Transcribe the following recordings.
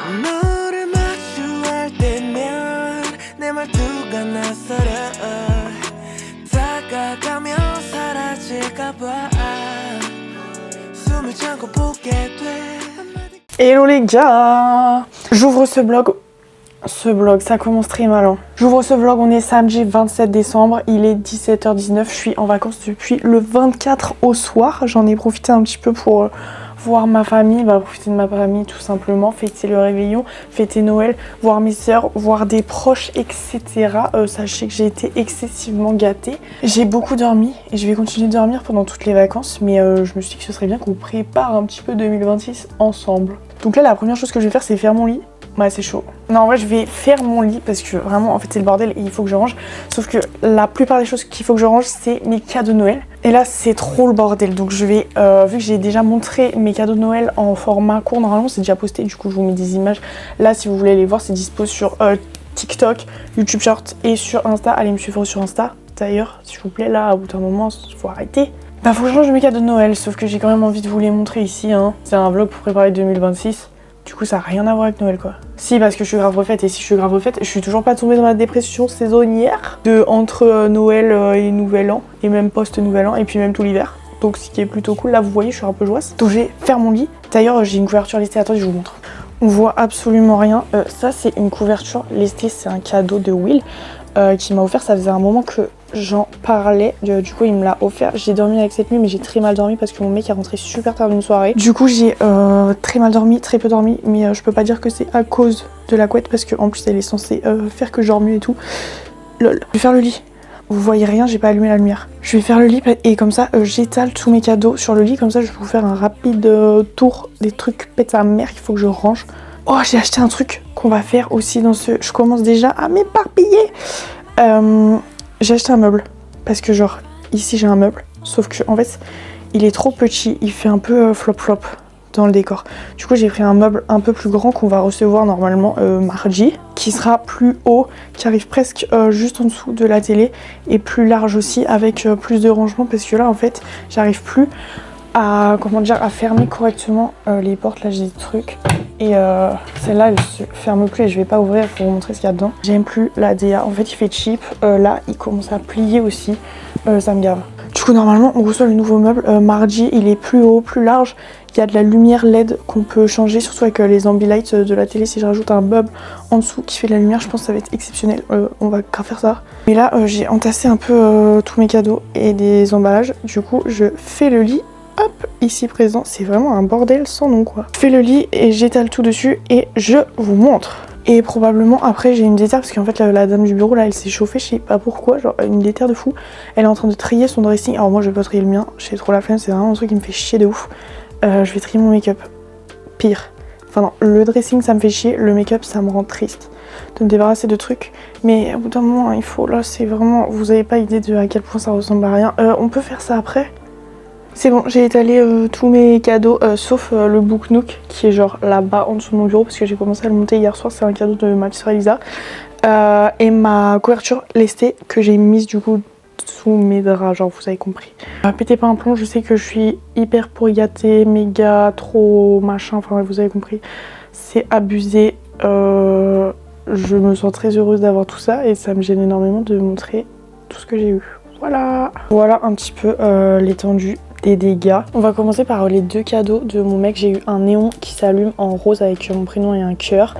너를 마주할 때면 내 말투가 낯설어 다가가면 사라질까봐 숨을 참고 보게 돼. Hello les gars, j'ouvre ce vlog, ça commence très mal hein. J'ouvre ce vlog, on est samedi 27 décembre, il est 17h19, je suis en vacances depuis le 24 au soir. J'en ai profité un petit peu pour voir ma famille, profiter de ma famille tout simplement, fêter le réveillon, fêter Noël, voir mes soeurs, voir des proches, etc. Sachez que j'ai été excessivement gâtée. J'ai beaucoup dormi et je vais continuer de dormir pendant toutes les vacances, mais je me suis dit que ce serait bien qu'on prépare un petit peu 2026 ensemble. Donc là, la première chose que je vais faire, c'est faire mon lit. Ouais, c'est chaud. Non, en vrai, je vais faire mon lit parce que vraiment, en fait, c'est le bordel et il faut que je range. Sauf que la plupart des choses qu'il faut que je range, c'est mes cadeaux de Noël. Et là, c'est trop le bordel. Donc, je vais, vu que j'ai déjà montré mes cadeaux de Noël en format court, normalement, c'est déjà posté. Du coup, je vous mets des images. Là, si vous voulez les voir, c'est dispo sur TikTok, YouTube Short et sur Insta. Allez me suivre sur Insta. D'ailleurs, s'il vous plaît, là, au bout d'un moment, il faut arrêter. Faut que je range mes cadeaux de Noël. Sauf que j'ai quand même envie de vous les montrer ici. Hein. C'est un vlog pour préparer 2026. Du coup, ça n'a rien à voir avec Noël, quoi. Si, parce que je suis grave refaite, et si je suis grave refaite, je suis toujours pas tombée dans la dépression saisonnière entre Noël et Nouvel An, et même post-Nouvel An, et puis même tout l'hiver. Donc, ce qui est plutôt cool. Là, vous voyez, je suis un peu joyeuse. Donc, je vais faire mon lit. D'ailleurs, j'ai une couverture lestée. Attendez, je vous montre. On voit absolument rien. Ça, c'est une couverture lestée. C'est un cadeau de Will qui m'a offert. Ça faisait un moment que j'en parlais, du coup il me l'a offert. J'ai dormi avec cette nuit mais j'ai très mal dormi parce que mon mec est rentré super tard d'une soirée. Du coup j'ai très mal dormi, très peu dormi, mais je peux pas dire que c'est à cause de la couette parce qu'en plus elle est censée faire que je dors mieux et tout. Lol. Je vais faire le lit. Vous voyez rien, j'ai pas allumé la lumière. Je vais faire le lit et comme ça j'étale tous mes cadeaux sur le lit, comme ça je vais vous faire un rapide tour des trucs pète sa mère qu'il faut que je range. Oh, j'ai acheté un truc qu'on va faire aussi dans ce... Je commence déjà à m'éparpiller. J'ai acheté un meuble parce que genre ici j'ai un meuble, sauf que en fait il est trop petit, il fait un peu flop dans le décor. Du coup j'ai pris un meuble un peu plus grand qu'on va recevoir normalement mardi, qui sera plus haut, qui arrive presque juste en dessous de la télé et plus large aussi avec plus de rangement parce que là en fait j'arrive plus à à fermer correctement les portes. Là j'ai des trucs et celle-là elle se ferme plus et je vais pas ouvrir pour vous montrer ce qu'il y a dedans. J'aime plus la DA, en fait il fait cheap, là il commence à plier aussi, ça me gave. Du coup normalement on reçoit le nouveau meuble mardi, il est plus haut, plus large, il y a de la lumière LED qu'on peut changer, surtout avec les ambilights de la télé. Si je rajoute un bulb en dessous qui fait de la lumière, je pense que ça va être exceptionnel, on va grave faire ça. Mais là j'ai entassé un peu tous mes cadeaux et des emballages, du coup je fais le lit. Hop, ici présent, c'est vraiment un bordel sans nom quoi. Je fais le lit et j'étale tout dessus et je vous montre. Et probablement après j'ai une déterre parce qu'en fait la dame du bureau là elle s'est chauffée, je sais pas pourquoi, genre une déterre de fou. Elle est en train de trier son dressing, alors moi je vais pas trier le mien, j'ai trop la flemme, c'est vraiment un truc qui me fait chier de ouf. Je vais trier mon make-up, pire. Enfin non, le dressing ça me fait chier, le make-up ça me rend triste de me débarrasser de trucs. Mais au bout d'un moment il faut, là c'est vraiment, vous avez pas idée de à quel point ça ressemble à rien. On peut faire ça après. C'est bon, j'ai étalé tous mes cadeaux, sauf le Book Nook qui est genre là-bas en dessous de mon bureau parce que j'ai commencé à le monter hier soir, c'est un cadeau de ma sœur Elisa. Et ma couverture lestée que j'ai mise du coup sous mes draps, genre vous avez compris. Pétez pas un plomb, je sais que je suis hyper pour gâter, méga, trop machin, enfin vous avez compris. C'est abusé, je me sens très heureuse d'avoir tout ça et ça me gêne énormément de montrer tout ce que j'ai eu. Voilà un petit peu l'étendue des dégâts. On va commencer par les deux cadeaux de mon mec. J'ai eu un néon qui s'allume en rose avec mon prénom et un cœur,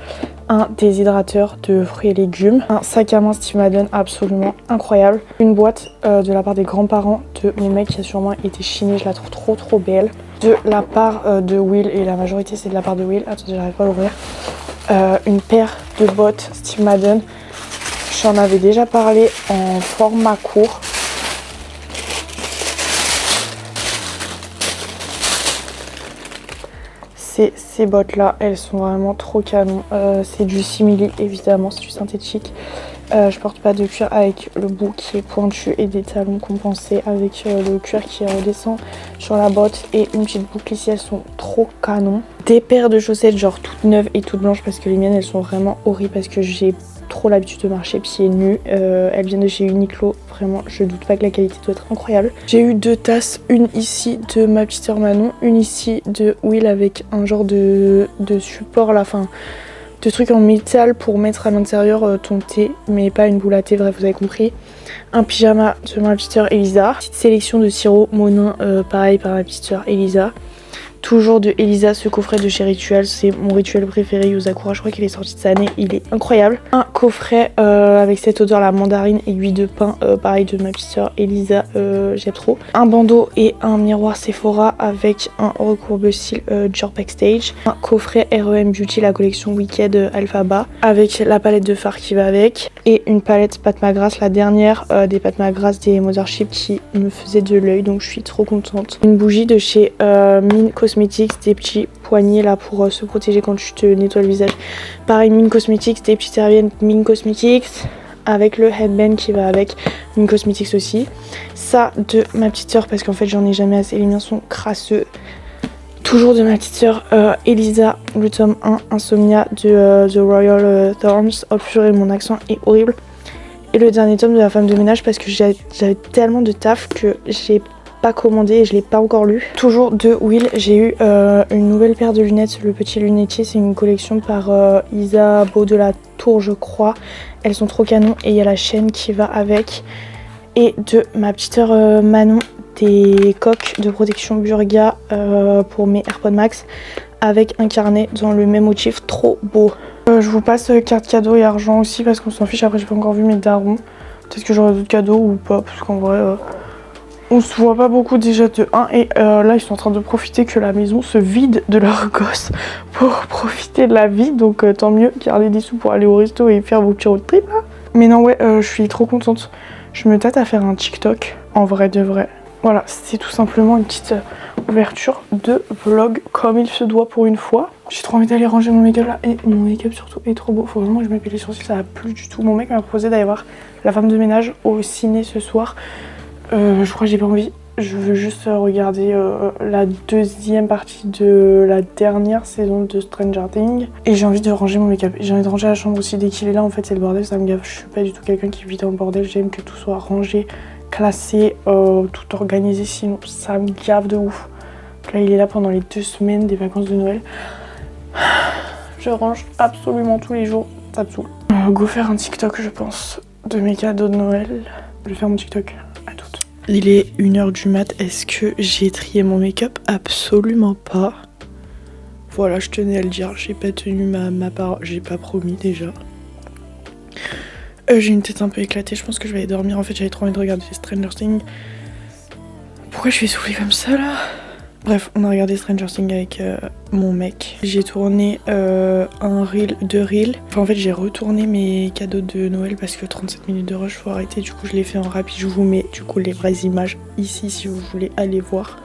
un déshydrateur de fruits et légumes, un sac à main Steve Madden absolument incroyable, une boîte de la part des grands-parents de mon mec qui a sûrement été chinée, je la trouve trop belle, de la part de Will, et la majorité c'est de la part de Will. Attendez, j'arrive pas à l'ouvrir. Une paire de bottes Steve Madden, j'en avais déjà parlé en format court. Ces bottes là, elles sont vraiment trop canon. C'est du simili évidemment, c'est du synthétique. Je porte pas de cuir avec le bout qui est pointu et des talons compensés avec le cuir qui redescend sur la botte et une petite boucle ici, elles sont trop canon. Des paires de chaussettes genre toutes neuves et toutes blanches parce que les miennes elles sont vraiment horribles parce que j'ai trop l'habitude de marcher pieds nus. Elles viennent de chez Uniqlo, vraiment je doute pas que la qualité doit être incroyable. J'ai eu deux tasses, une ici de ma petite sœur Manon, une ici de Will avec un genre de support là, enfin de trucs en métal pour mettre à l'intérieur ton thé, mais pas une boule à thé, bref vous avez compris. Un pyjama de ma petite sœur Elisa. Petite sélection de sirop Monin, pareil par ma petite sœur Elisa. Toujours de Elisa, ce coffret de chez Rituel, c'est mon rituel préféré, Yuzakura, je crois qu'il est sorti de cette année, il est incroyable. Un coffret avec cette odeur, la mandarine, aiguille de pain, pareil de ma petite sœur Elisa, j'aime trop. Un bandeau et un miroir Sephora avec un recourbe-cils Dior Backstage. Un coffret REM Beauty, la collection Wicked Alphaba, avec la palette de fard qui va avec. Et une palette Pat McGrath, la dernière des Pat McGrath des Mothership qui me faisait de l'œil, donc je suis trop contente. Une bougie de chez Mine Cosmetics, des petits poignets là pour se protéger quand tu te nettoies le visage. Pareil, Mine Cosmetics, des petites serviettes Mine Cosmetics avec le headband qui va avec, Mine Cosmetics aussi. Ça de ma petite sœur parce qu'en fait j'en ai jamais assez, les miens sont crasseux. Toujours de ma petite sœur Elisa, le tome 1, Insomnia de The Royal Thorns. Oh purée, mon accent est horrible. Et le dernier tome de La Femme de Ménage parce que j'avais tellement de taf que j'ai pas commandé et je l'ai pas encore lu. Toujours de Will, j'ai eu une nouvelle paire de lunettes, le petit lunetier, c'est une collection par Isabeau de la Tour je crois. Elles sont trop canon et il y a la chaîne qui va avec. Et de ma petite sœur Manon, des coques de protection Burga pour mes AirPods Max avec un carnet dans le même motif, trop beau. Je vous passe carte cadeau et argent aussi parce qu'on s'en fiche, après j'ai pas encore vu mes darons. Peut-être que j'aurai d'autres cadeaux ou pas parce qu'en vrai on se voit pas beaucoup déjà de 1 et là ils sont en train de profiter que la maison se vide de leurs gosses pour profiter de la vie, donc tant mieux, garder des sous pour aller au resto et faire vos petits road trips là. Mais non ouais, je suis trop contente, je me tâte à faire un TikTok en vrai de vrai. Voilà, c'est tout simplement une petite ouverture de vlog comme il se doit pour une fois. J'ai trop envie d'aller ranger mon make-up là et mon make-up surtout est trop beau. Faut vraiment que je m'épile les sourcils, ça va plus du tout. Mon mec m'a proposé d'aller voir La Femme de Ménage au ciné ce soir. Je crois que j'ai pas envie. Je veux juste regarder la deuxième partie de la dernière saison de Stranger Things. Et j'ai envie de ranger mon make-up. J'ai envie de ranger la chambre aussi. Dès qu'il est là, en fait, c'est le bordel, ça me gave. Je suis pas du tout quelqu'un qui vit dans le bordel. J'aime que tout soit rangé, classé, tout organisé. Sinon, ça me gave de ouf. Là, il est là pendant les 2 semaines des vacances de Noël. Je range absolument tous les jours. Ça me saoule. Go faire un TikTok, je pense, de mes cadeaux de Noël. Je vais faire mon TikTok. À toutes. Il est 1h du mat. Est-ce que j'ai trié mon make-up? Absolument pas. Voilà, je tenais à le dire. J'ai pas tenu ma parole. J'ai pas promis déjà. J'ai une tête un peu éclatée. Je pense que je vais aller dormir. En fait, j'avais trop envie de regarder Stranger Things. Pourquoi je suis essoufflée comme ça là? Bref, on a regardé Stranger Things avec mon mec. J'ai tourné un reel, 2 reels. Enfin, en fait, j'ai retourné mes cadeaux de Noël parce que 37 minutes de rush, faut arrêter. Du coup, je l'ai fait en rapide. Je vous mets du coup les vraies images ici si vous voulez aller voir.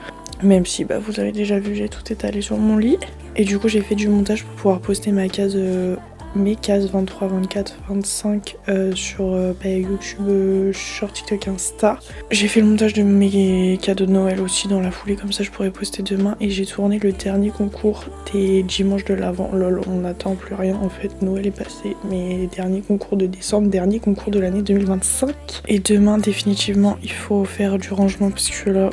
Même si bah, vous avez déjà vu, j'ai tout étalé sur mon lit. Et du coup, j'ai fait du montage pour pouvoir poster mes cases 23, 24, 25 sur YouTube, sur TikTok, Insta. J'ai fait le montage de mes cadeaux de Noël aussi dans la foulée, comme ça je pourrais poster demain. Et j'ai tourné le dernier concours des dimanches de l'Avent. Lol, on n'attend plus rien en fait, Noël est passé. Mais dernier concours de décembre, dernier concours de l'année 2025. Et demain définitivement il faut faire du rangement parce que là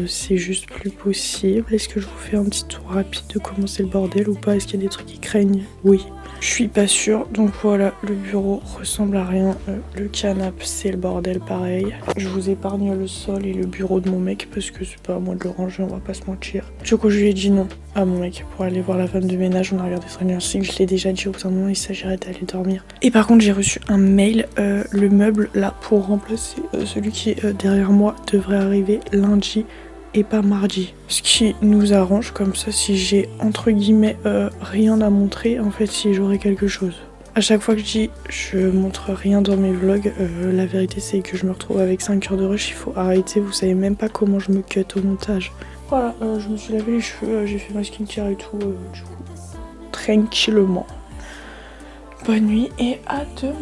c'est juste plus possible. Est-ce que je vous fais un petit tour rapide de comment c'est le bordel ou pas? Est-ce qu'il y a des trucs qui craignent? Oui. Je suis pas sûre, donc voilà, le bureau ressemble à rien, le canapé c'est le bordel pareil. Je vous épargne le sol et le bureau de mon mec parce que c'est pas à moi de le ranger, on va pas se mentir. Du coup je lui ai dit non à mon mec pour aller voir La Femme de Ménage, on a regardé Stranger Things, je l'ai déjà dit au bout d'un moment, il s'agirait d'aller dormir. Et par contre j'ai reçu un mail, le meuble là pour remplacer celui qui est derrière moi devrait arriver lundi et pas mardi. Ce qui nous arrange, comme ça si j'ai entre guillemets rien à montrer, en fait si j'aurai quelque chose. À chaque fois que je dis je montre rien dans mes vlogs, la vérité c'est que je me retrouve avec 5 heures de rush, il faut arrêter, vous savez même pas comment je me cut au montage. Voilà, je me suis lavé les cheveux, j'ai fait ma skincare et tout, du coup, tranquillement. Bonne nuit et à demain.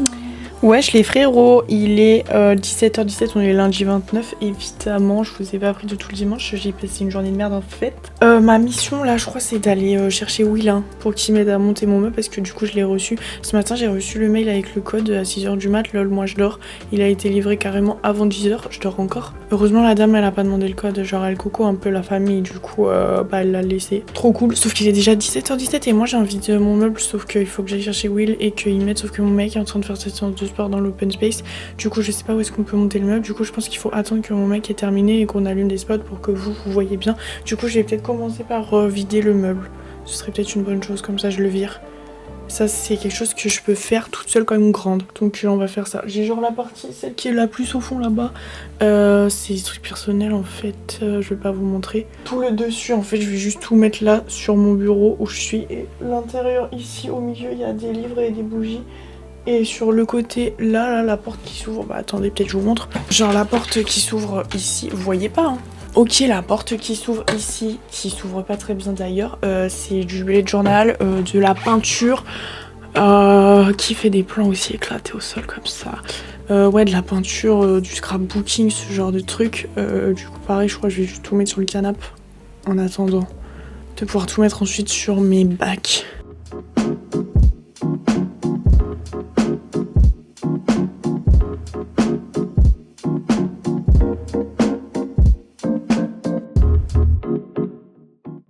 Wesh les frérots, il est 17h17, on est lundi 29, évidemment, je vous ai pas pris de tout le dimanche, j'ai passé une journée de merde en fait. Ma mission là, je crois, c'est d'aller chercher Will hein, pour qu'il m'aide à monter mon meuble parce que du coup je l'ai reçu. Ce matin j'ai reçu le mail avec le code à 6h du mat, lol moi je dors, il a été livré carrément avant 10h, je dors encore. Heureusement la dame elle a pas demandé le code, genre elle coco un peu la famille, du coup bah elle l'a laissé. Trop cool, sauf qu'il est déjà 17h17 et moi j'ai envie de mon meuble, sauf qu'il faut que j'aille chercher Will et qu'il m'aide, sauf que mon mec est en train de faire cette séance de sport dans l'open space. Du coup je sais pas où est-ce qu'on peut monter le meuble. Du coup je pense qu'il faut attendre que mon mec ait terminé et qu'on allume des spots pour que vous voyez bien. Du coup je vais peut-être commencer par vider le meuble. Ce serait peut-être une bonne chose, comme ça je le vire. Ça c'est quelque chose que je peux faire toute seule comme une grande. Donc on va faire ça. J'ai genre la partie, celle qui est la plus au fond là-bas. C'est des trucs personnels en fait. Je vais pas vous montrer. Tout le dessus en fait je vais juste tout mettre là sur mon bureau où je suis. Et l'intérieur ici au milieu il y a des livres et des bougies. Et sur le côté là, la porte qui s'ouvre, bah attendez peut-être je vous montre. Genre la porte qui s'ouvre ici, vous voyez pas hein. Ok, la porte qui s'ouvre ici, qui s'ouvre pas très bien d'ailleurs, c'est du bullet journal, de la peinture, qui fait des plans aussi éclatés au sol comme ça. Ouais, de la peinture, du scrapbooking, ce genre de truc. Du coup pareil, je crois que je vais juste tout mettre sur le canapé en attendant de pouvoir tout mettre ensuite sur mes bacs.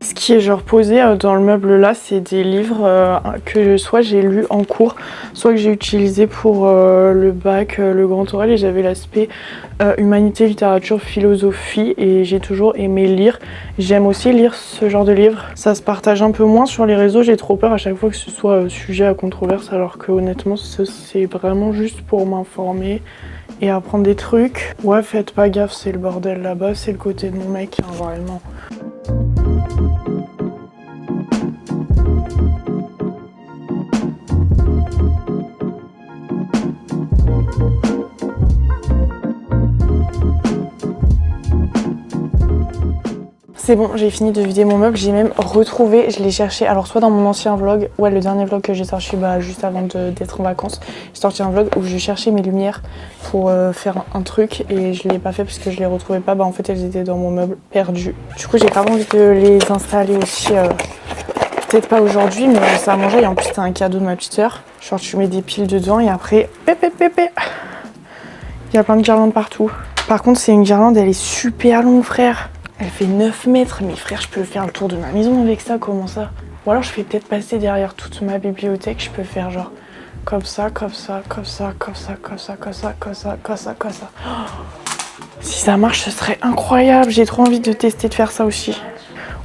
Ce qui est genre posé dans le meuble là, c'est des livres que soit j'ai lu en cours, soit que j'ai utilisé pour le bac, le grand oral, et j'avais l'aspect humanité, littérature, philosophie et j'ai toujours aimé lire. J'aime aussi lire ce genre de livres. Ça se partage un peu moins sur les réseaux, j'ai trop peur à chaque fois que ce soit sujet à controverse, alors que honnêtement c'est vraiment juste pour m'informer et apprendre des trucs. Ouais, faites pas gaffe, c'est le bordel là-bas, c'est le côté de mon mec, hein, vraiment. C'est bon, j'ai fini de vider mon meuble, j'ai même retrouvé, je l'ai cherché, alors soit dans mon ancien vlog, ouais le dernier vlog que j'ai sorti juste avant d'être en vacances, j'ai sorti un vlog où je cherchais mes lumières pour faire un truc et je l'ai pas fait parce que je les retrouvais pas, en fait elles étaient dans mon meuble perdu. Du coup j'ai pas envie de les installer aussi, peut-être pas aujourd'hui mais ça a mangé et en plus c'était un cadeau de ma petite sœur. Genre tu mets des piles dedans et après, il y a plein de guirlandes partout. Par contre c'est une guirlande, elle est super longue frère. Elle fait 9 mètres, mais frère, je peux faire le tour de ma maison avec ça, comment ça? Ou alors je fais peut-être passer derrière toute ma bibliothèque, je peux faire genre comme ça, comme ça, comme ça, comme ça, comme ça, comme ça, comme ça, comme ça, comme ça. Oh, si ça marche, ce serait incroyable, j'ai trop envie de tester de faire ça aussi.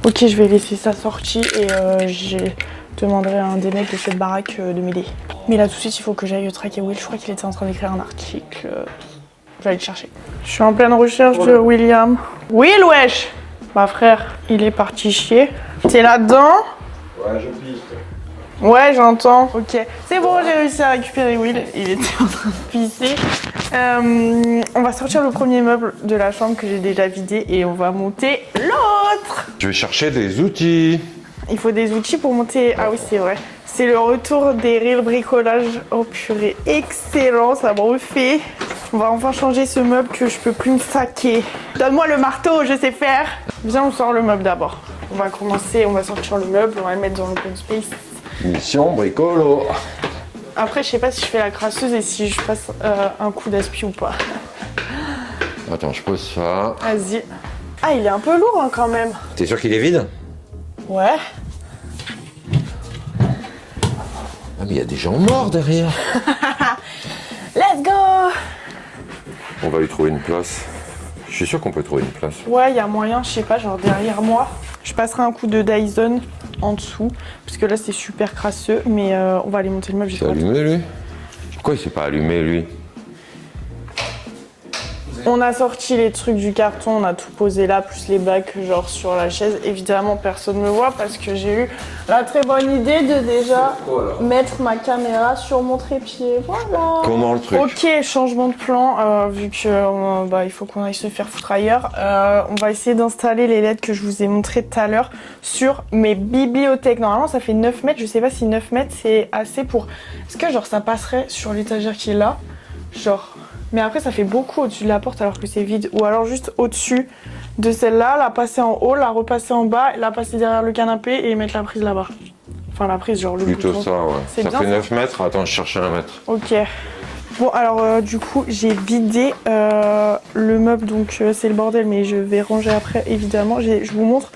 Ok, je vais laisser ça sorti et je demanderai à un des mecs de cette baraque de m'aider. Mais là tout de suite, il faut que j'aille traquer Will, je crois qu'il était en train d'écrire un article. Je vais aller le chercher. Je suis en pleine recherche de William. Will, wesh! Bah frère, il est parti chier. T'es là-dedans? Ouais, je pisse. Ouais, j'entends. Ok. C'est bon, j'ai réussi à récupérer Will. Il était en train de pisser. On va sortir le premier meuble de la chambre que j'ai déjà vidé et on va monter l'autre. Je vais chercher des outils. Il faut des outils pour monter. Ah oui, c'est vrai. C'est le retour des reels bricolage. Oh purée, excellent, ça me refait. On va enfin changer ce meuble que je peux plus me saquer. Donne-moi le marteau, je sais faire. Viens, on sort le meuble d'abord. On va commencer, on va sortir le meuble, on va le mettre dans l'open space. Mission bricolo. Après, je sais pas si je fais la crasseuse et si je passe un coup d'aspi ou pas. Attends, je pose ça. Vas-y. Ah, il est un peu lourd hein, quand même. T'es sûr qu'il est vide? Ouais. Ah, mais il y a des gens morts derrière. Let's go! On va lui trouver une place. Je suis sûr qu'on peut trouver une place. Ouais, il y a moyen, je sais pas, genre derrière moi. Je passerai un coup de Dyson en dessous, parce que là c'est super crasseux, mais on va aller monter le meuble. Il s'est allumé lui? Pourquoi il s'est pas allumé lui? On a sorti les trucs du carton, on a tout posé là, plus les bacs genre sur la chaise. Évidemment, personne ne me voit parce que j'ai eu la très bonne idée de déjà mettre ma caméra sur mon trépied. Voilà. Comment le truc? Ok, changement de plan, vu que il faut qu'on aille se faire foutre ailleurs. On va essayer d'installer les LED que je vous ai montré tout à l'heure sur mes bibliothèques. Normalement, ça fait 9 mètres. Je sais pas si 9 mètres c'est assez pour... Est-ce que genre ça passerait sur l'étagère qui est là? Genre. Mais après, ça fait beaucoup au-dessus de la porte alors que c'est vide. Ou alors juste au-dessus de celle-là, la passer en haut, la repasser en bas, la passer derrière le canapé et mettre la prise là-bas. Enfin, la prise, genre le Plutôt bouton. ça, ouais. C'est Ça bien, fait ça. 9 mètres. Attends, je cherche 1 mètre. Ok. Bon, alors du coup, j'ai vidé le meuble, donc c'est le bordel, mais je vais ranger après, évidemment. Je vous montre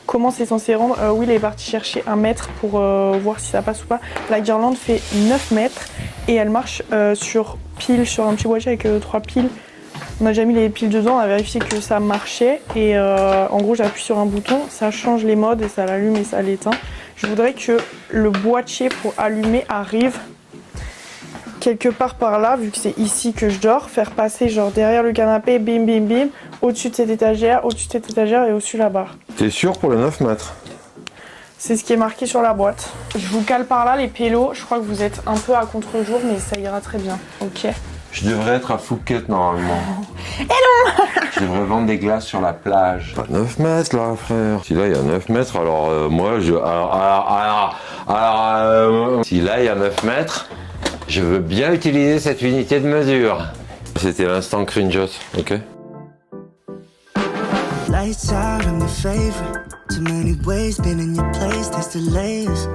comment c'est censé rendre. Will est parti chercher 1 mètre pour voir si ça passe ou pas. La guirlande fait 9 mètres et elle marche sur pile, sur un petit boîtier avec 3 piles. On a déjà mis les piles dedans, on a vérifié que ça marchait et en gros j'appuie sur un bouton, ça change les modes et ça l'allume et ça l'éteint. Je voudrais que le boîtier pour allumer arrive quelque part par là, vu que c'est ici que je dors, faire passer genre derrière le canapé, bim bim bim, au-dessus de cette étagère, au-dessus de cette étagère et au-dessus là-bas. T'es sûr pour les 9 mètres? C'est ce qui est marqué sur la boîte. Je vous cale par là les pélos, je crois que vous êtes un peu à contre-jour mais ça ira très bien, ok. Je devrais être à Phuket normalement. Hello. Je devrais vendre des glaces sur la plage. Pas 9 mètres là, frère. Si là il y a 9 mètres, alors moi je. Si là il y a 9 mètres, je veux bien utiliser cette unité de mesure. C'était l'instant cringeos, ok? Lights out, I'm your favorite. Too many ways, been in your place, taste the layers.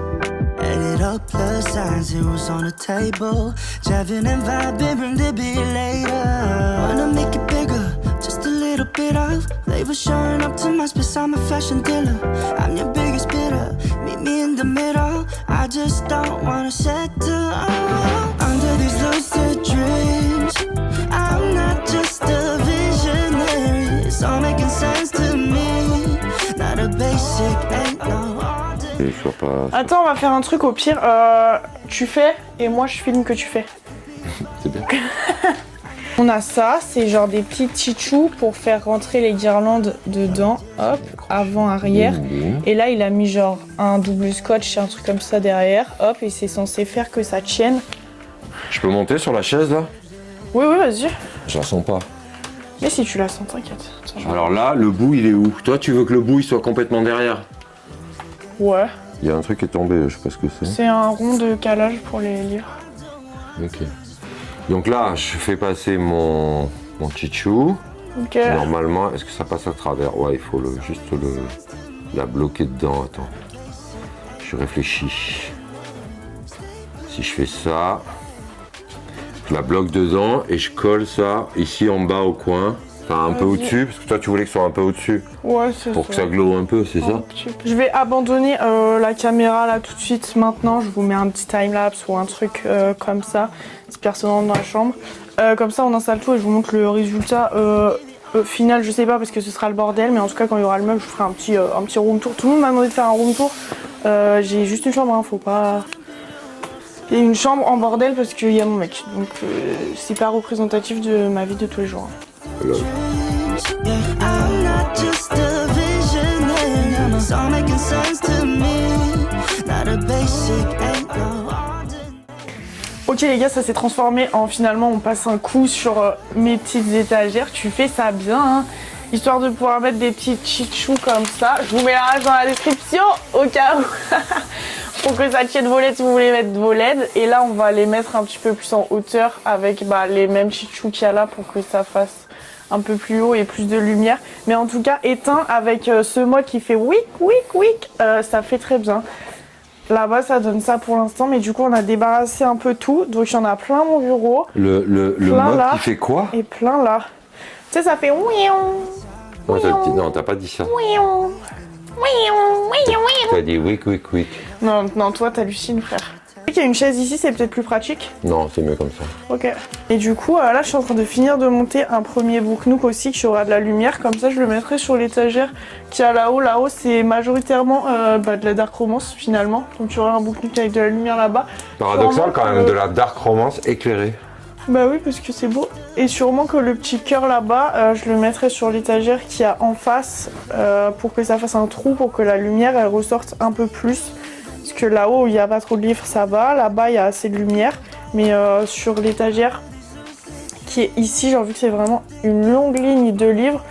Add it up, plus sign, zeros on the table. Driving and vibing, bring the bill later. Wanna make it bigger, just a little bit of flavor showing up to my space, I'm a fashion dealer. I'm your biggest bidder, meet me in the middle. I just don't wanna settle under these lucid dreams. I'm not just a visionary, it's all making sense to me. Not a basic, ain't no Et je vois pas. Attends, on va faire un truc au pire, tu fais et moi je filme que tu fais. C'est bien. On a ça, c'est genre des petits chichous pour faire rentrer les guirlandes dedans, hop, avant, arrière. Et là, il a mis genre un double scotch, un truc comme ça derrière, hop, et c'est censé faire que ça tienne. Je peux monter sur la chaise là? Oui, oui, vas-y. Je la sens pas. Mais si tu la sens, t'inquiète. Attends, je- Alors là, le bout il est où? Toi tu veux que le bout il soit complètement derrière? Ouais, Il y a un truc qui est tombé, je sais pas ce que c'est. c'est un rond de calage pour les lire. Ok. Donc là, je fais passer mon chichou. Ok. Normalement, est-ce que ça passe à travers? Ouais, il faut juste la bloquer dedans. Attends. Je réfléchis. Si je fais ça, je la bloque dedans et je colle ça ici en bas au coin. Enfin, un peu Vas-y. au-dessus, parce que toi tu voulais que ce soit un peu au-dessus. Ouais, c'est Pour que ça glow un peu, c'est ça? Je vais abandonner la caméra là tout de suite maintenant. Je vous mets un petit timelapse ou un truc comme ça, si personne rentre dans la chambre. Comme ça, on installe tout et je vous montre le résultat final. Je sais pas parce que ce sera le bordel, mais en tout cas, quand il y aura le meuble, je vous ferai un petit room tour. Tout le monde m'a demandé de faire un room tour. J'ai juste une chambre, hein, faut pas. Il y a une chambre en bordel parce qu'il y a mon mec. Donc, c'est pas représentatif de ma vie de tous les jours. Là. Yeah, I'm not just a visionary, it's all making sense to me. Not a basic, ain't no ordinary. Ok les gars, ça s'est transformé en finalement on passe un coup sur mes petites étagères. Tu fais ça bien, hein, histoire de pouvoir mettre des petits chichous comme ça. Je vous mets la rage dans la description au cas où. Pour que ça tienne vos LED si vous voulez mettre vos LED. Et là on va les mettre un petit peu plus en hauteur avec les mêmes chichous qu'il y a là pour que ça fasse un peu plus haut et plus de lumière. Mais en tout cas éteint avec ce mode qui fait wick wick wick, ça fait très bien. Là-bas ça donne ça pour l'instant, mais du coup on a débarrassé un peu tout. Donc il y en a plein mon bureau. Le Plein mode là. qui fait quoi? Et plein là. Tu sais ça fait Non, t'as pas dit ça. ouion. T'as dit wick wick wick. Non, non, toi t'hallucines frère. Il y a une chaise ici, c'est peut-être plus pratique. Non, c'est mieux comme ça. Ok. Et du coup, là, je suis en train de finir de monter un premier book nook aussi qui aura de la lumière. Comme ça, je le mettrai sur l'étagère qui a là-haut. Là-haut, c'est majoritairement de la dark romance finalement. Donc, tu auras un book nook avec de la lumière là-bas. Paradoxal Sûrement quand que- même, de la dark romance éclairée. Bah oui, parce que c'est beau. Et sûrement que le petit cœur là-bas, je le mettrai sur l'étagère qui a en face pour que ça fasse un trou, pour que la lumière elle ressorte un peu plus. Parce que là-haut, il n'y a pas trop de livres, ça va. Là-bas, il y a assez de lumière. Mais sur l'étagère qui est ici, j'ai envie que c'est vraiment une longue ligne de livres.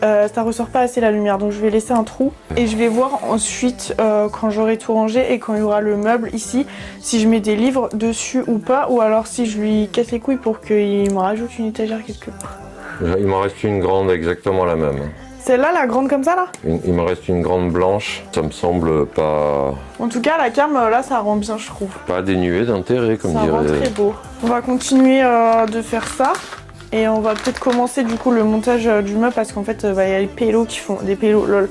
ça ressort pas assez la lumière, donc je vais laisser un trou et je vais voir ensuite quand j'aurai tout rangé et quand il y aura le meuble ici, si je mets des livres dessus ou pas, ou alors si je lui casse les couilles pour qu'il me rajoute une étagère quelque part. Il m'en reste une grande, exactement la même. Celle-là, la grande comme ça là? Il me reste une grande blanche, ça me semble pas En tout cas, la cam là, ça rend bien, je trouve. dénué d'intérêt, comme Ça rend dirait. très beau. On va continuer de faire ça. Et on va peut-être commencer du coup le montage du meuble parce qu'en fait il y a les pélos qui font des pélos lol.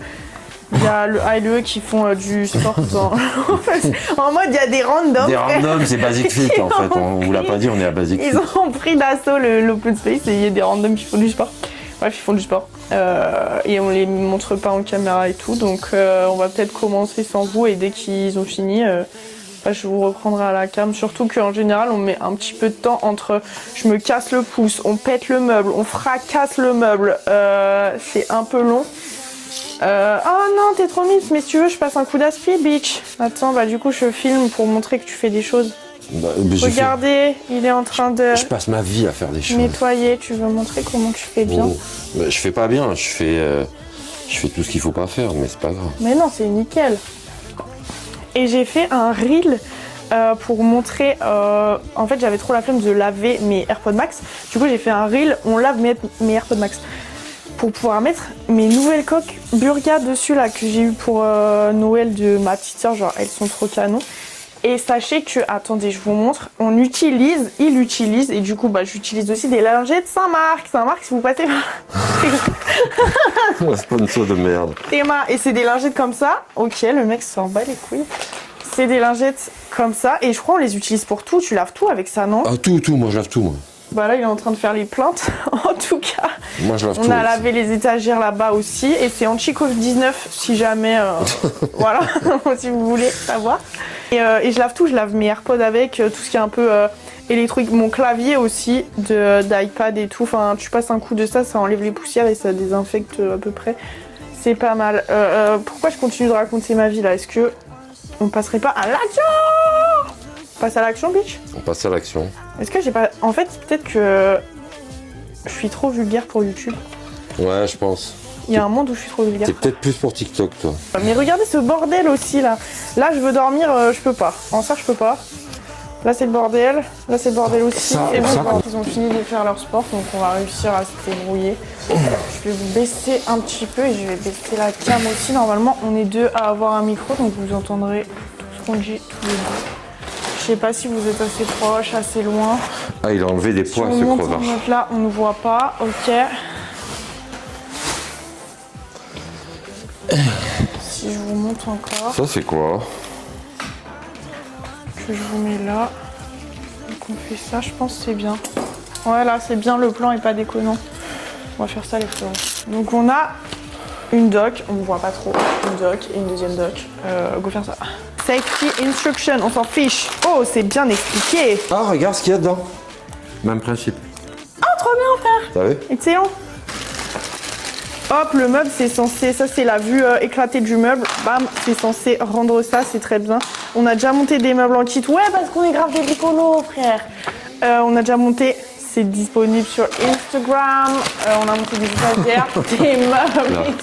Il y a le A et le E qui font du sport en mode il y a des randoms. Des randoms, c'est Basic Fit en fait. On vous l'a pas dit, on est à Basic Fit. Ils ont pris d'assaut l'open space et il y a des randoms qui font du sport. Bref, ils font du sport. Et on les montre pas en caméra et tout. Donc on va peut-être commencer sans vous et dès qu'ils ont fini, je vous reprendrai à la cam. Surtout qu'en général, on met un petit peu de temps entre je me casse le pouce, on pète le meuble, on fracasse le meuble. C'est un peu long. Oh non, t'es trop mise, mais si tu veux, je passe un coup d'aspi, bitch. Attends, du coup, je filme pour montrer que tu fais des choses. Regardez, il est en train de Je passe ma vie à faire des choses. nettoyer. Tu veux montrer comment tu fais bien? Je fais pas bien, je fais tout ce qu'il faut pas faire, mais c'est pas grave. Mais non, c'est nickel. Et j'ai fait un reel pour montrer... en fait, j'avais trop la flemme de laver mes AirPods Max. Du coup, j'ai fait un reel, on lave mes AirPods Max. Pour pouvoir mettre mes nouvelles coques Burga dessus, là, que j'ai eu pour Noël de ma petite soeur. Genre, elles sont trop canon. Et sachez que... Attendez, je vous montre. Il utilise. Et du coup, j'utilise aussi des lingettes Saint-Marc. Saint-Marc, si vous passez... Sponsor de merde. Théma, et c'est des lingettes comme ça. Ok, le mec s'en bat les couilles. C'est des lingettes comme ça. Et je crois on les utilise pour tout. Tu laves tout avec ça, non? Ah tout, moi je lave tout moi. Là, il est en train de faire les plaintes. En tout cas, Moi je lave tout. on a lavé les étagères là-bas aussi. Et c'est anti-Covid-19 si jamais... voilà, si vous voulez savoir. Et je lave tout. Je lave mes AirPods avec, tout ce qui est un peu... électrique, mon clavier aussi d'iPad et tout, enfin tu passes un coup de ça enlève les poussières et ça désinfecte à peu près, c'est pas mal. Pourquoi je continue de raconter ma vie là? Est-ce que on passerait pas à l'action? On passe à l'action, bitch? On passe à l'action. Est-ce que j'ai pas... En fait, peut-être que je suis trop vulgaire pour YouTube. Ouais, je pense. Il y a un monde où je suis trop vulgaire. T'es peut-être plus pour TikTok, toi. Mais regardez ce bordel aussi là. Là, je veux dormir, je peux pas. En ça, je peux pas. Là c'est le bordel, là c'est le bordel aussi. Et bon, ils ont fini de faire leur sport, donc on va réussir à se débrouiller. Je vais vous baisser un petit peu et je vais baisser la cam aussi. Normalement, on est deux à avoir un micro, donc vous entendrez tout ce qu'on dit tous les deux. Je sais pas si vous êtes assez proche, assez loin. Ah, il a enlevé des Si poids, on ce monte crevard. donc là, on ne voit pas. Ok. Si je vous montre encore, Ça, c'est quoi? que je vous mets là. Donc on fait ça, je pense que c'est bien. Ouais, là c'est bien, le plan est pas déconnant. On va faire ça les frérots. Donc on a une doc, on ne voit pas trop, une doc et une deuxième doc. Go faire ça. Safety instruction, on s'en fiche. Oh, c'est bien expliqué. Ah regarde ce qu'il y a dedans. Même principe. Oh, trop bien frère. T'as vu? Excellent. Hop, le meuble c'est censé, ça c'est la vue éclatée du meuble. Bam, c'est censé rendre ça, c'est très bien. On a déjà monté des meubles en kit. Ouais, parce qu'on est grave des bricolos, frère. On a déjà monté, c'est disponible sur Instagram. On a monté des étagères, des meubles.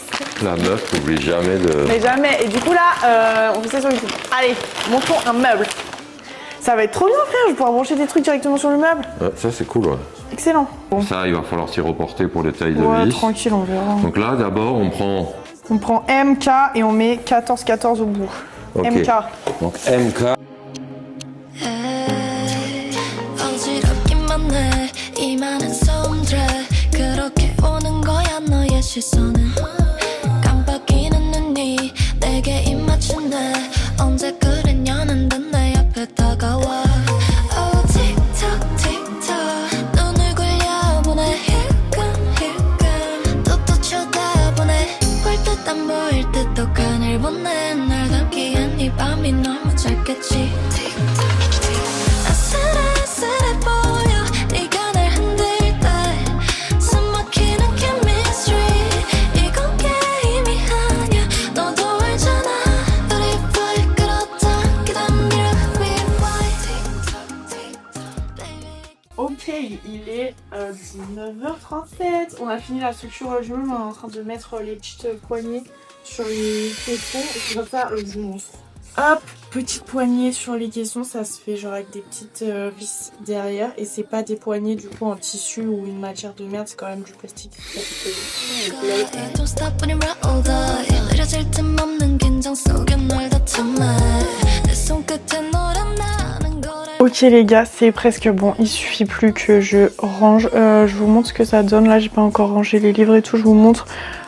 La meuf n'oublie jamais de... Mais jamais. Et du coup là, on fait ça sur YouTube. Allez, montons un meuble. Ça va être trop bien, frère. Je vais pouvoir brancher des trucs directement sur le meuble. Ouais, ça, c'est cool, ouais. Excellent. Bon. Ça, il va falloir s'y reporter pour les tailles de Ouais, vis. tranquille, on verra. Donc là, d'abord, on prend... On prend MK et on met 14-14 au bout. Ok. MK. Donc MK. 어지럽기만 해 이 많은 손들에 그렇게 오는 거야 너의 시선은 깜빡이는 눈이 내게 입 맞춘대 언제 그랬냐는 듯 내 앞에 다가와 Oh 틱톡 틱톡 눈을 굴려보내 힐끔힐끔 또 쳐다보네 볼 듯 안 보일 듯 독한 일 보내 날 담기엔 이 밤이 너무 짧겠지 아슬아슬해 보여 네가 날 흔들 때 숨막히는 chemistry 이건 게임이 아니야 너도 알잖아 우리 불 끌었다 기다려 rewind Ok, il est 19h37. On a fini la structure du meuble, on est en train de mettre les petites poignées sur les caissons. Et comme ça, je vous montre. Hop, petite poignée sur les caissons, ça se fait genre avec des petites vis derrière. Et c'est pas des poignées du coup en tissu ou une matière de merde, c'est quand même du plastique. Don't stop when you're older. 느려질 틈 없는 긴장 속에 널 다듬어. 내 손끝에 너란 나는 거래. Ok les gars, c'est presque bon, il suffit plus que je range. Je vous montre ce que ça donne, là j'ai pas encore rangé les livres et tout, je vous montre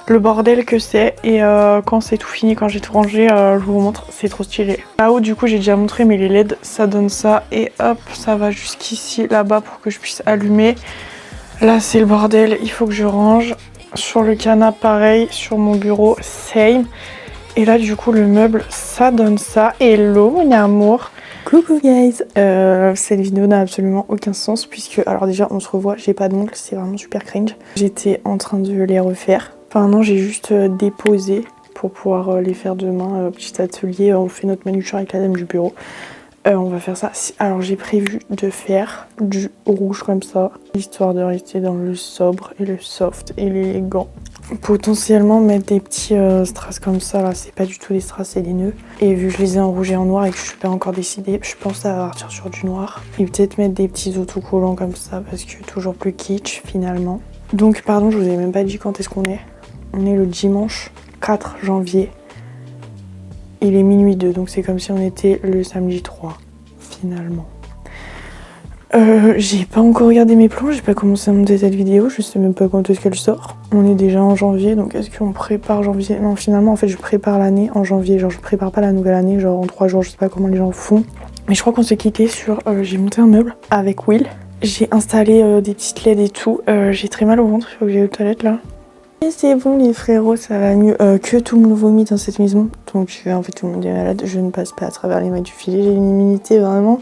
le bordel que c'est. Et quand c'est tout fini, quand j'ai tout rangé, je vous montre, c'est trop stylé. Là-haut du coup j'ai déjà montré, mais les LED ça donne ça. Et hop, ça va jusqu'ici là-bas pour que je puisse allumer. Là c'est le bordel, il faut que je range. Sur le canapé pareil, sur mon bureau same. Et là du coup le meuble ça donne ça. Hello mon amour. Coucou guys. Cette vidéo n'a absolument aucun sens puisque alors déjà on se revoit, j'ai pas d'ongles, c'est vraiment super cringe. J'étais en train de les refaire. Enfin non, j'ai juste déposé pour pouvoir les faire demain. Petit atelier, on fait notre manucure avec la dame du bureau. On va faire ça. Alors j'ai prévu de faire du rouge comme ça, histoire de rester dans le sobre et le soft et l'élégant. Potentiellement mettre des petits strass comme ça, là c'est pas du tout des strass, c'est des nœuds. Et vu que je les ai en rouge et en noir et que je suis pas encore décidée, je pense à partir sur du noir. Et peut-être mettre des petits autocollants comme ça parce que toujours plus kitsch finalement. Donc pardon, je vous ai même pas dit quand est-ce qu'on est. On est le dimanche 4 janvier. Il est minuit 2, donc c'est comme si on était le samedi 3, finalement. J'ai pas encore regardé mes plans, j'ai pas commencé à monter cette vidéo, je sais même pas quand est-ce qu'elle sort. On est déjà en janvier, donc est-ce qu'on prépare janvier? Non, finalement, en fait, je prépare l'année en janvier, genre je prépare pas la nouvelle année, genre en 3 jours, je sais pas comment les gens font. Mais je crois qu'on s'est quitté sur... j'ai monté un meuble avec Will, j'ai installé des petites LED et tout, j'ai très mal au ventre, il faut que j'aille aux toilettes là. Et c'est bon les frérots, ça va mieux. Que tout le monde vomit dans cette maison. Donc en fait tout le monde est malade. Je ne passe pas à travers les mailles du filet. J'ai une immunité vraiment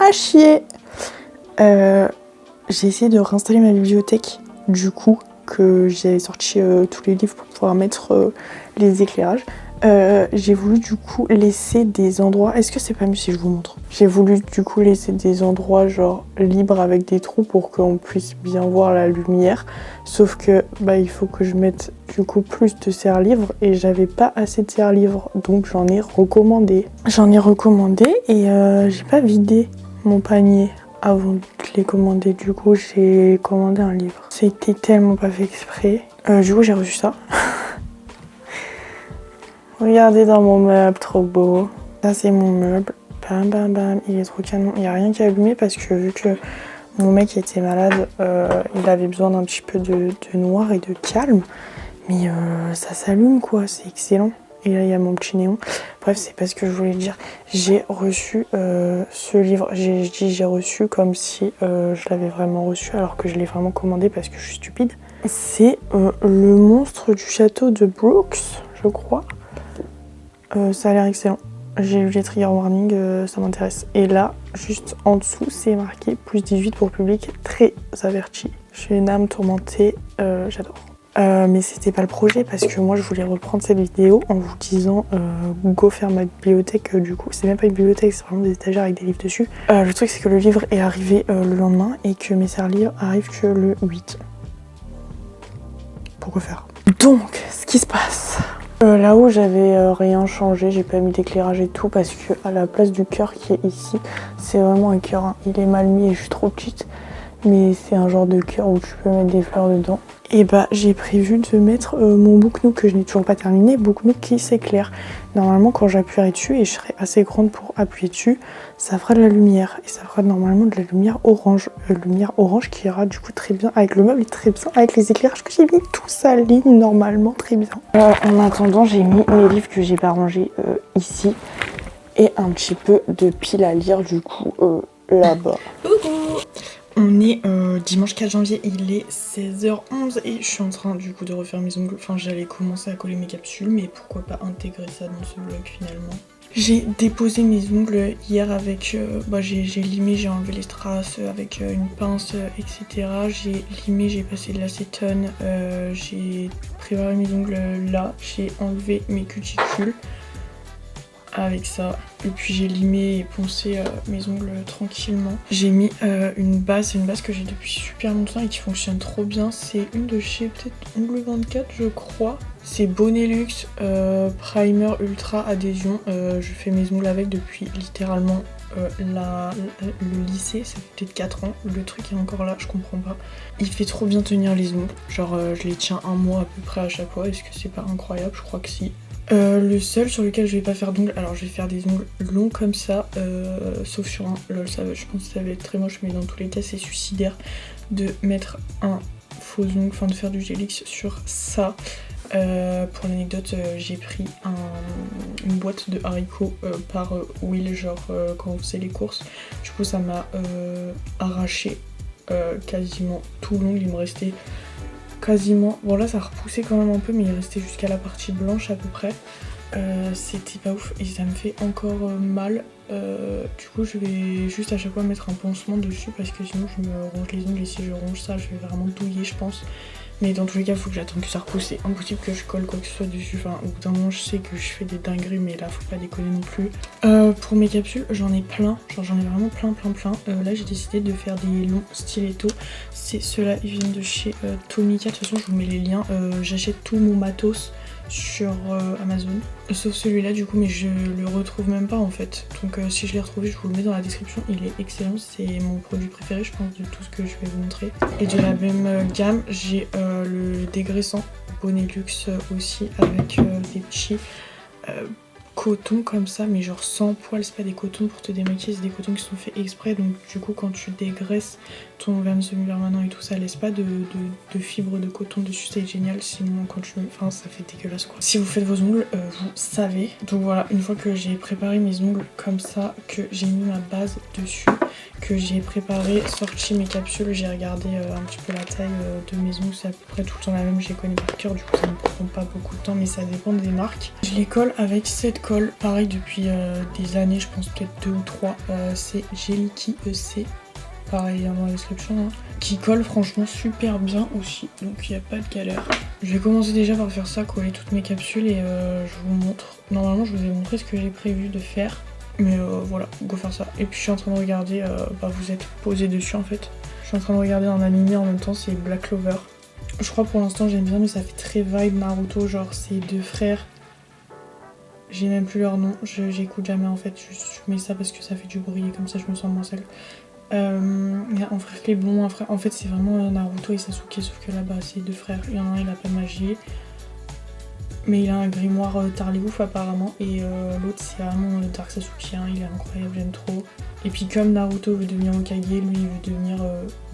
à chier. J'ai essayé de réinstaller ma bibliothèque. Du coup que j'avais sorti tous les livres pour pouvoir mettre les éclairages. J'ai voulu du coup laisser des endroits... Est-ce que c'est pas mieux si je vous montre? J'ai voulu du coup laisser des endroits genre libres avec des trous pour qu'on puisse bien voir la lumière. Sauf que bah il faut que je mette du coup plus de serre-livres et j'avais pas assez de serre-livres donc j'en ai recommandé. Et j'ai pas vidé mon panier avant de les commander. Du coup j'ai commandé un livre. C'était tellement pas fait exprès. Du coup j'ai reçu ça. Regardez dans mon meuble, trop beau. Ça c'est mon meuble. Bam bam bam, il est trop canon. Il n'y a rien qui a allumé parce que vu que mon mec était malade, il avait besoin d'un petit peu de noir et de calme. Mais ça s'allume quoi, c'est excellent. Et là il y a mon petit néon. Bref, c'est pas ce que je voulais dire. J'ai reçu ce livre. J'ai reçu comme si je l'avais vraiment reçu alors que je l'ai vraiment commandé parce que je suis stupide. C'est le monstre du château de Brooks, je crois. Ça a l'air excellent. J'ai lu les trigger warnings, ça m'intéresse. Et là, juste en dessous, c'est marqué plus 18 pour public très averti. Je suis une âme tourmentée, j'adore. Mais c'était pas le projet parce que moi je voulais reprendre cette vidéo en vous disant go faire ma bibliothèque. Du coup, c'est même pas une bibliothèque, c'est vraiment des étagères avec des livres dessus. Le truc, c'est que le livre est arrivé le lendemain et que mes serre-livres arrivent que le 8. Pourquoi faire? Donc, ce qui se passe. Là-haut j'avais rien changé, j'ai pas mis d'éclairage et tout parce que à la place du cœur qui est ici, c'est vraiment un cœur, hein. Il est mal mis et je suis trop petite, mais c'est un genre de cœur où tu peux mettre des fleurs dedans. Et bah j'ai prévu de mettre mon Book Nook que je n'ai toujours pas terminé, Book Nook qui s'éclaire. Normalement quand j'appuierai dessus et je serai assez grande pour appuyer dessus, ça fera de la lumière et ça fera normalement de la lumière orange. Lumière orange qui ira du coup très bien avec le meuble et très bien avec les éclairages que j'ai mis, tout s'aligne normalement très bien. En attendant j'ai mis mes livres que j'ai pas rangés ici et un petit peu de piles à lire du coup là-bas. On est dimanche 4 janvier, il est 16h11 et je suis en train du coup de refaire mes ongles. Enfin j'allais commencer à coller mes capsules mais pourquoi pas intégrer ça dans ce vlog finalement. J'ai déposé mes ongles hier avec, j'ai limé, j'ai enlevé les strass avec une pince etc. J'ai limé, j'ai passé de l'acétone, j'ai préparé mes ongles là, j'ai enlevé mes cuticules. avec ça. Et puis j'ai limé et poncé mes ongles tranquillement. J'ai mis une base que j'ai depuis super longtemps et qui fonctionne trop bien. C'est une de chez peut-être Ongle 24 je crois. C'est Bonelux Primer Ultra Adhésion. Je fais mes ongles avec depuis littéralement le lycée, ça fait peut-être 4 ans. Le truc est encore là, je comprends pas. Il fait trop bien tenir les ongles. Genre je les tiens un mois à peu près à chaque fois. Est-ce que c'est pas incroyable? Je crois que si. Le seul sur lequel je vais pas faire d'ongles, alors je vais faire des ongles longs comme ça, sauf sur un, lol, ça, je pense que ça va être très moche, mais dans tous les cas c'est suicidaire de mettre un faux ongle, enfin de faire du gélix sur ça. Pour l'anecdote, j'ai pris une boîte de haricots par Will, genre quand on faisait les courses. Du coup ça m'a arraché quasiment tout l'ongle, il me restait quasiment, bon là ça repoussait quand même un peu mais il restait jusqu'à la partie blanche à peu près. C'était pas ouf et ça me fait encore mal. Du coup je vais juste à chaque fois mettre un pansement dessus parce que sinon je me ronge les ongles et si je ronge ça je vais vraiment douiller je pense. Mais dans tous les cas, il faut que j'attende que ça repousse. C'est impossible que je colle quoi que ce soit dessus. Enfin, au bout d'un moment, je sais que je fais des dingueries, mais là, faut pas déconner non plus. Pour mes capsules, j'en ai plein. Genre, j'en ai vraiment plein. Là, j'ai décidé de faire des longs stilettos. C'est ceux-là, ils viennent de chez Tomica. De toute façon, je vous mets les liens. J'achète tout mon matos sur Amazon. Sauf celui-là, du coup, mais je le retrouve même pas en fait. Donc, si je l'ai retrouvé, je vous le mets dans la description. Il est excellent. C'est mon produit préféré, je pense, de tout ce que je vais vous montrer. Et de la même gamme, j'ai le dégraissant Bonelux aussi avec des petits cotons comme ça, mais genre sans poils. C'est pas des cotons pour te démaquiller, c'est des cotons qui sont faits exprès. Donc, du coup, quand tu dégraisses ton vernis semi-permanent et tout, ça laisse pas de fibres de coton dessus, c'est génial. Sinon, quand tu. Enfin, ça fait dégueulasse quoi. Si vous faites vos ongles, vous savez. Donc voilà, une fois que j'ai préparé mes ongles comme ça, que j'ai mis ma base dessus, que j'ai préparé, sorti mes capsules, j'ai regardé un petit peu la taille de mes ongles, c'est à peu près tout le temps la même, je les connais par cœur, du coup ça ne prend pas beaucoup de temps, mais ça dépend des marques. Je les colle avec cette colle, pareil depuis des années, je pense peut-être 2 ou 3, c'est Geliki EC, pareil dans la description, hein, qui colle franchement super bien aussi, donc il n'y a pas de galère. Je vais commencer déjà par faire ça, coller toutes mes capsules et je vous montre. Normalement je vous ai montré ce que j'ai prévu de faire. Mais voilà, go faire ça. Et puis je suis en train de regarder, vous êtes posé dessus en fait. Je suis en train de regarder un animé en même temps, c'est Black Clover. Je crois pour l'instant j'aime bien mais ça fait très vibe Naruto, genre c'est 2 frères. J'ai même plus leur nom, j'écoute jamais en fait, je mets ça parce que ça fait du bruit et comme ça je me sens moins seule. Il y a un frère qui est blond, un frère... En fait c'est vraiment Naruto et Sasuke sauf que là-bas c'est 2 frères. Il y en a un il a pas de magie. Mais il a un grimoire Tarléouf apparemment et l'autre c'est vraiment Dark Sasuke, hein, il est incroyable, j'aime trop. Et puis comme Naruto veut devenir Hokage, lui il veut devenir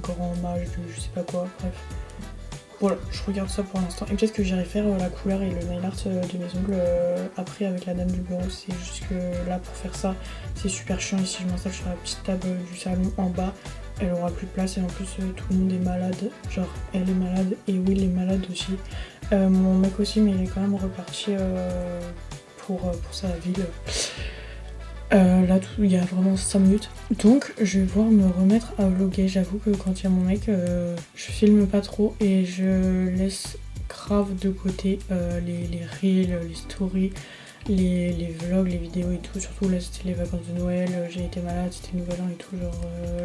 grand mage de je sais pas quoi, bref. Voilà, je regarde ça pour l'instant. Et peut-être que j'irai faire la couleur et le nail art de mes ongles après avec la dame du bureau. C'est juste que là pour faire ça c'est super chiant et si je m'installe sur la petite table du salon en bas, elle aura plus de place et en plus tout le monde est malade. Genre elle est malade et Will est malade aussi. Mon mec aussi mais il est quand même reparti pour sa ville. Là il y a vraiment 5 minutes. Donc je vais pouvoir me remettre à vlogger. J'avoue que quand il y a mon mec je filme pas trop et je laisse grave de côté les reels, les stories, les vlogs, les vidéos et tout. Surtout là c'était les vacances de Noël, j'ai été malade, c'était le nouvel an et tout, genre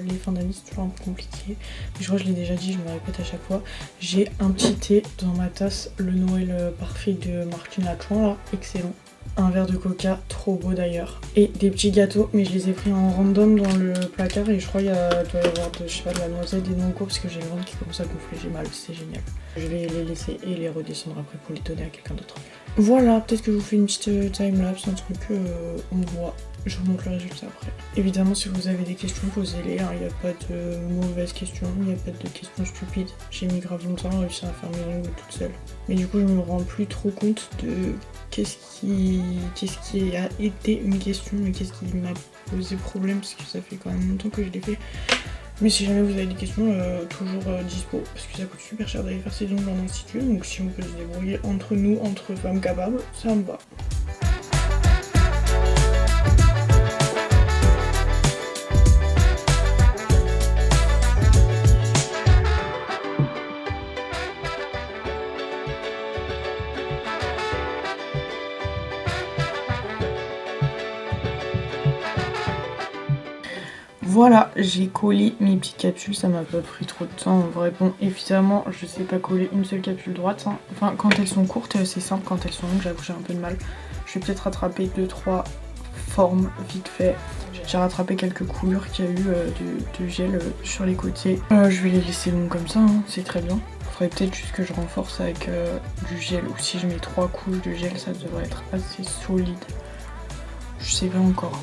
les fins d'année c'est toujours un peu compliqué. Mais je crois que je l'ai déjà dit, je me répète à chaque fois. J'ai un petit thé dans ma tasse, le Noël parfait de Martine Latouin là, excellent. Un verre de coca, trop beau d'ailleurs. Et des petits gâteaux, mais je les ai pris en random dans le placard et je crois qu'il doit y avoir de, je sais pas, de la noisette, des noix parce que j'ai le ventre qui commence à gonfler, j'ai mal, c'est génial. Je vais les laisser et les redescendre après pour les donner à quelqu'un d'autre. Voilà, peut-être que je vous fais une petite timelapse, un truc on voit. Je vous montre le résultat après. Évidemment, si vous avez des questions, posez-les. Hein. Il n'y a pas de mauvaises questions, il n'y a pas de questions stupides. J'ai mis grave longtemps à réussir à faire mes ongles toute seule. Mais du coup, je me rends plus trop compte de qu'est-ce qui a été une question et qu'est-ce qui m'a posé problème parce que ça fait quand même longtemps que je l'ai fait. Mais si jamais vous avez des questions, toujours dispo, parce que ça coûte super cher d'aller faire ses ongles en institut, donc si on peut se débrouiller entre nous, entre femmes capables, ça me va. Voilà, j'ai collé mes petites capsules, ça m'a pas pris trop de temps en vrai. Bon, évidemment, je sais pas coller une seule capsule droite. Hein. Enfin, quand elles sont courtes, c'est simple. Quand elles sont longues, j'avoue, j'ai un peu de mal. Je vais peut-être rattraper 2-3 formes vite fait. J'ai déjà rattrapé quelques coulures qu'il y a eu de gel sur les côtés. Je vais les laisser longs comme ça, hein, c'est très bien. Faudrait peut-être juste que je renforce avec du gel. Ou si je mets 3 couches de gel, ça devrait être assez solide. Je sais pas encore.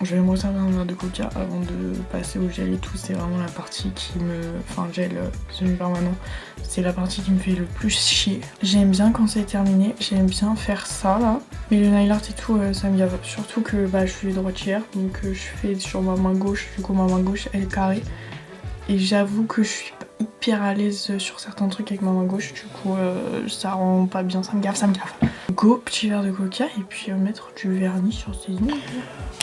Je vais me resservir un verre de coca avant de passer au gel et tout. C'est vraiment la partie qui me... Enfin, gel semi-permanent. C'est la partie qui me fait le plus chier. J'aime bien quand c'est terminé. J'aime bien faire ça, là. Mais le nail art et tout, ça me gave. Surtout que je suis droitière. Donc, je fais sur ma main gauche. Du coup, ma main gauche, elle est carrée. Et j'avoue que je suis pas hyper à l'aise sur certains trucs avec ma main gauche. Du coup, ça rend pas bien. Ça me gave, Go, petit verre de coca et puis mettre du vernis sur ses ongles.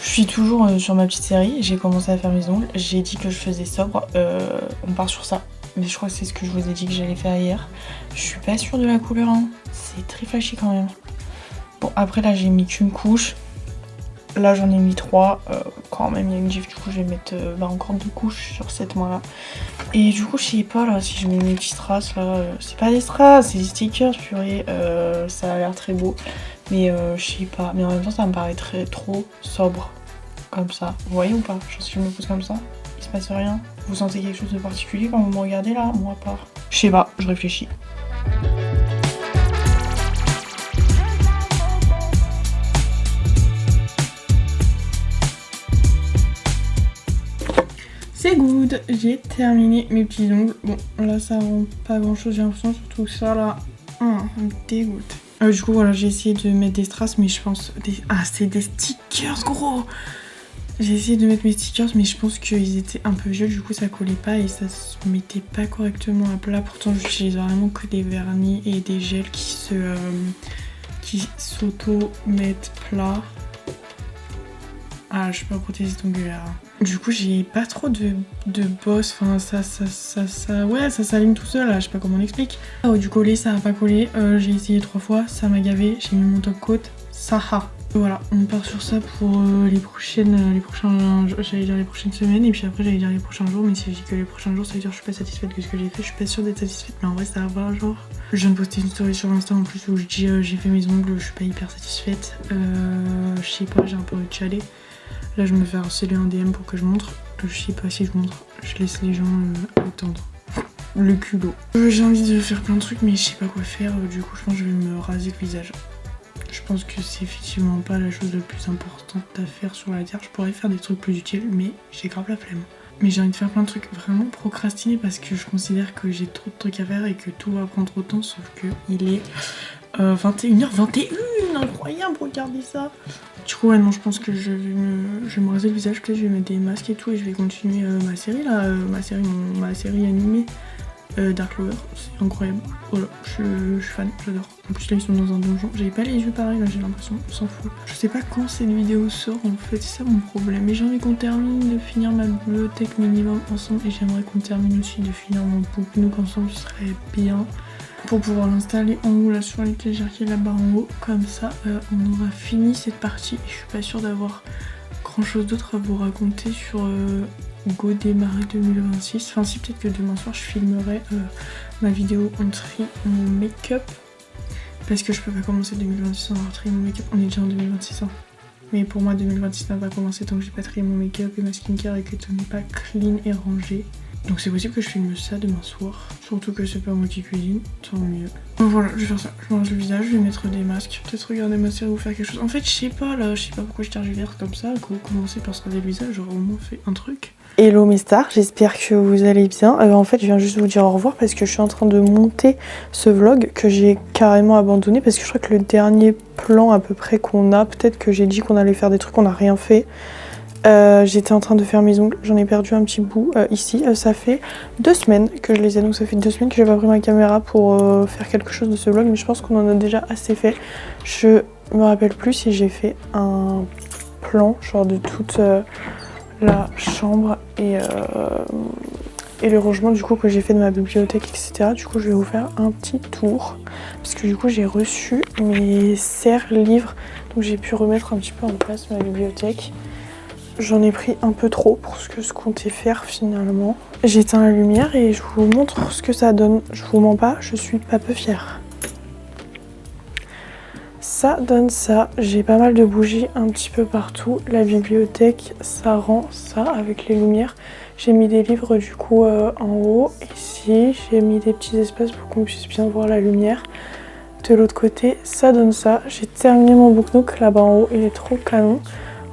Je suis toujours sur ma petite série, j'ai commencé à faire mes ongles, j'ai dit que je faisais sobre, on part sur ça. Mais je crois que c'est ce que je vous ai dit que j'allais faire hier. Je suis pas sûre de la couleur, hein. C'est très flashy quand même. Bon, après là j'ai mis qu'une couche. Là j'en ai mis 3, quand même il y a une gifle, du coup je vais mettre encore 2 couches sur cette main là. Et du coup je sais pas là, si je mets mes petits strass là, c'est pas des strass, c'est des stickers purée, ça a l'air très beau. Mais je sais pas, mais en même temps ça me paraît trop sobre, comme ça. Vous voyez ou pas? Genre si je me pose comme ça, il se passe rien. Vous sentez quelque chose de particulier quand vous me regardez là? Moi pas. Je sais pas, je réfléchis. C'est good, j'ai terminé mes petits ongles. Bon, là ça rend pas grand chose, j'ai l'impression, surtout ça là, ça me dégoûte. Du coup voilà, j'ai essayé de mettre des strass, mais je pense... Ah, c'est des stickers gros. J'ai essayé de mettre mes stickers, mais je pense qu'ils étaient un peu vieux, du coup ça collait pas et ça se mettait pas correctement à plat. Pourtant j'utilise vraiment que des vernis et des gels qui s'auto-mettent plat. Ah, je suis pas prothésiste ongulaire. Du coup, j'ai pas trop de boss. Enfin, ouais, ça s'aligne tout seul, là. Je sais pas comment on explique. Du collet, ça a pas collé. J'ai essayé 3 fois, ça m'a gavé. J'ai mis mon top coat. Ça a. Voilà, on part sur ça pour les prochaines semaines. Et puis après, j'allais dire les prochains jours. Mais si je dis que les prochains jours, ça veut dire que je suis pas satisfaite de ce que j'ai fait. Je suis pas sûre d'être satisfaite. Mais en vrai, ça va, genre. Je viens de poster une story sur Insta en plus où je dis j'ai fait mes ongles, je suis pas hyper satisfaite. Je sais pas, j'ai un peu chialé. Là je me fais harceler un DM pour que je montre. Je sais pas si je montre, je laisse les gens attendre. Le culot. J'ai envie de faire plein de trucs mais je sais pas quoi faire. Du coup je pense que je vais me raser le visage. Je pense que c'est effectivement pas la chose la plus importante à faire sur la terre. Je pourrais faire des trucs plus utiles mais j'ai grave la flemme. Mais j'ai envie de faire plein de trucs, vraiment procrastiner parce que je considère que j'ai trop de trucs à faire et que tout va prendre trop de temps. Sauf que il est 21h21, incroyable, regardez ça. Du coup ouais non, je pense que je vais me raser le visage, peut-être je vais mettre des masques et tout et je vais continuer ma série là, ma série animée Dark Lover, c'est incroyable. Voilà, je suis fan, j'adore. En plus là ils sont dans un donjon, j'avais pas les yeux pareils là, j'ai l'impression, on s'en fout. Je sais pas quand cette vidéo sort en fait, c'est ça mon problème. Mais j'ai envie qu'on termine de finir ma bibliothèque minimum ensemble et j'aimerais qu'on termine aussi de finir mon book ensemble, ce serait bien. Pour pouvoir l'installer en haut là sur l'étagère là-bas en haut, comme ça on aura fini cette partie. Je suis pas sûre d'avoir grand chose d'autre à vous raconter sur Go démarrer 2026. Enfin si, peut-être que demain soir je filmerai ma vidéo on trie mon make-up. Parce que je peux pas commencer 2026 sans avoir trié mon make-up. On est déjà en 2026 hein. Mais pour moi 2026 n'a pas commencé tant que j'ai pas trié mon make-up et ma skincare et que tout n'est pas clean et rangé. Donc c'est possible que je filme ça demain soir. Surtout que c'est pas moi qui cuisine, tant mieux. Donc voilà, je vais faire ça. Je me rase le visage, je vais mettre des masques. Peut-être regarder ma série ou faire quelque chose. En fait, je sais pas là, je sais pas pourquoi je tergiverse comme ça. Commencer par se raser le visage, j'aurais au moins fait un truc. Hello mes stars, j'espère que vous allez bien. En fait, je viens juste vous dire au revoir parce que je suis en train de monter ce vlog que j'ai carrément abandonné parce que je crois que le dernier plan à peu près qu'on a, peut-être que j'ai dit qu'on allait faire des trucs, on n'a rien fait. J'étais en train de faire mes ongles, j'en ai perdu un petit bout ici, ça fait 2 semaines que je les ai, donc ça fait 2 semaines que j'ai pas pris ma caméra pour faire quelque chose de ce vlog, mais je pense qu'on en a déjà assez fait. Je me rappelle plus si j'ai fait un plan genre de toute la chambre et le rangement du coup que j'ai fait de ma bibliothèque, etc. Du coup je vais vous faire un petit tour parce que du coup j'ai reçu mes serre-livres, donc j'ai pu remettre un petit peu en place ma bibliothèque. j'en ai pris un peu trop pour ce que je comptais faire finalement. J'éteins la lumière et je vous montre ce que ça donne. Je vous mens pas, je suis pas peu fière. Ça donne ça. J'ai pas mal de bougies un petit peu partout. La bibliothèque, ça rend ça avec les lumières. J'ai mis des livres du coup en haut. Ici, j'ai mis des petits espaces pour qu'on puisse bien voir la lumière. De l'autre côté, ça donne ça. J'ai terminé mon book nook là-bas en haut. Il est trop canon.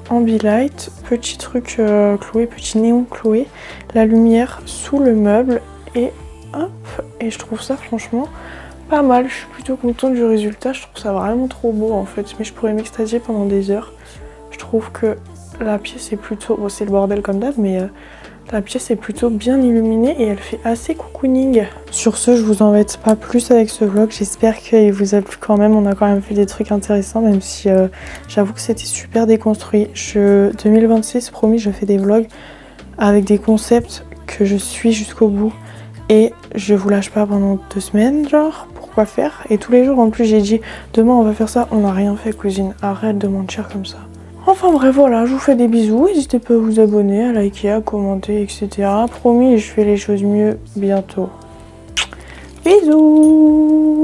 Ambilight, petit truc cloué, petit néon cloué. La lumière sous le meuble. Et hop. Et je trouve ça franchement pas mal. Je suis plutôt contente du résultat. Je trouve ça vraiment trop beau en fait. Mais je pourrais m'extasier pendant des heures. Je trouve que la pièce est plutôt... Bon, c'est le bordel comme d'hab, mais... La pièce est plutôt bien illuminée et elle fait assez cocooning. Sur ce, je vous embête pas plus avec ce vlog. J'espère qu'il vous a plu quand même. On a quand même fait des trucs intéressants, même si j'avoue que c'était super déconstruit. 2026, promis, je fais des vlogs avec des concepts que je suis jusqu'au bout. Et je vous lâche pas pendant 2 semaines, genre, pourquoi faire? Et tous les jours, en plus, j'ai dit, demain on va faire ça. On n'a rien fait, cousine. Arrête de mentir comme ça. Enfin bref, voilà, je vous fais des bisous. N'hésitez pas à vous abonner, à liker, à commenter, etc. Promis, je fais les choses mieux bientôt. Bisous.